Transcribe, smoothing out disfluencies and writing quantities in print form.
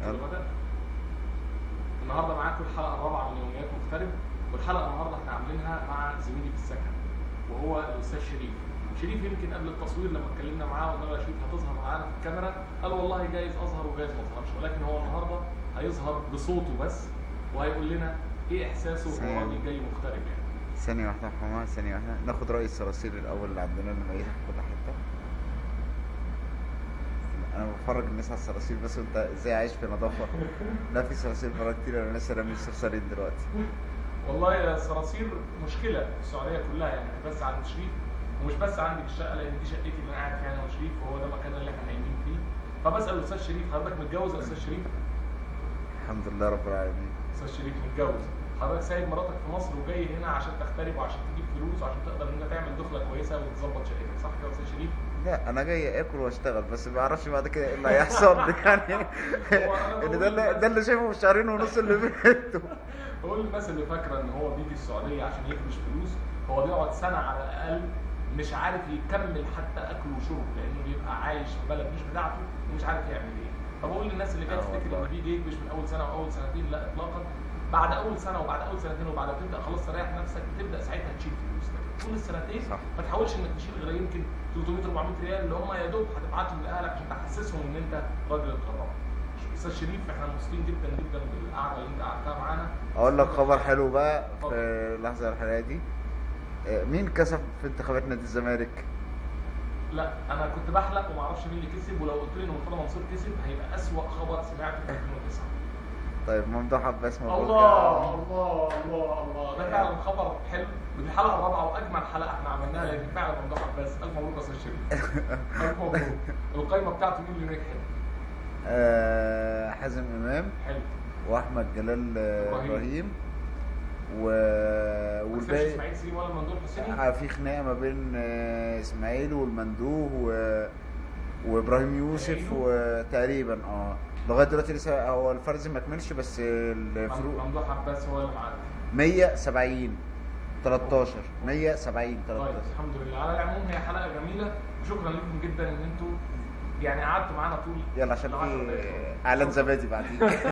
كل غدا. النهارده معاكم الحلقه الرابعه من يوميات مغترب، والحلقه النهارده احنا عاملينها مع زميلي في السكن وهو الاستاذ شريف. شريف يمكن قبل التصوير لما اتكلمنا معاه وقلنا له يا شريف هتظهر معانا في الكاميرا، قال والله جايز اظهر وجايز ما اظهرش، ولكن هو النهارده هيظهر بصوته بس وهيقول لنا ايه احساسه وهو راجل جاي مغترب يعني. ثانية واحدة يا محمد، ثانية واحدة، ناخد رأي الصراصير الأول اللي عندنا اللي ميتة في كل حتة. أنا بفرج الناس على الصراصير بس، وأنت إزاي عايش في نظافة؟ لا في صراصير مرة كتير، أنا لسه رامي الصرصارين دلوقتي. والله يا صراصير مشكله في السعوديه كلها يعني، بس عند شريف ومش بس عندي في الشقه، لان دي شقتي اللي انا قاعد فيها انا وشريف، وهو ده المكان اللي احنا نايمين فيه. فبسال الاستاذ شريف حضرتك متجوز يا استاذ شريف؟ الحمد لله رب العالمين. استاذ شريف متجوز. حضرتك سايب مراتك في مصر وجاي هنا عشان تغترب وعشان تجيب فلوس وعشان تقدر ان انت تعمل دخله كويسه وتظبط شقتك، صح كده يا استاذ شريف؟ لا أنا جاي آكل وأشتغل، بس ما أعرفش بعد كده إيه اللي هيحصل يعني. إن ده اللي شايفه في الشهرين ونص اللي فاتوا. بقول للناس اللي فاكره ان هو بيجي السعوديه عشان يفرش فلوس، هو بيقعد سنه على الاقل مش عارف يكمل حتى اكل وشرب، لانه بيبقى عايش في بلد مش بتاعته ومش عارف يعمل ايه. فبقول للناس اللي جايه تفتكر انه بيجي يكبش من اول سنه واول سنتين، لا اطلاقا. بعد اول سنه وبعد اول سنتين وبعد ما تبدا خلاص تريح نفسك، تبدا ساعتها تشيل فلوس. لكن طول السنتين ما تحاولش انك تشيل غير يمكن 300 400 ريال اللي هم يا دوب هتبعتهم لاهلك عشان تحسسهم ان انت راجل اتغربت. استاذ شريف احنا مبسوطين جدا جدا بالقعده اللي انت قعدتها معانا. أقول لك خبر حلو بقى في اللحظة الحالية دي. مين كسب في انتخابات نادي الزمالك؟ لا انا كنت بحلق وما اعرفش مين اللي كسب، ولو قلت لي ان مرتضى منصور كسب هيبقى اسوأ خبر سمعته في 2009. طيب ممدوح عباس مبروك. الله الله الله الله، ده فعلا خبر حلو، ودي الحلقه الرابعه واجمل حلقه احنا عملناها، لان فعلا ممدوح عباس. الف مبروك يا استاذ شريف. الف مبروك. القايمه بتاعته مين اللي نجحت؟ حازم امام. حلو. واحمد جلال ابراهيم. والباقي اسماعيل سليم ولا المندوب حسيني؟ في خناقه ما بين اسماعيل والمندوب وابراهيم يوسف وتقريبا لغايه دلوقتي لسه هو الفرز ما كملش، بس الفروق. ممدوح عباس هو اللي معانا 170 13 170 13. طيب الحمد لله. على العموم هي حلقه جميله، وشكرا لكم جدا ان انتوا يعني قعدتوا معانا طول. يلا عشان في اعلان زبادي بعدين.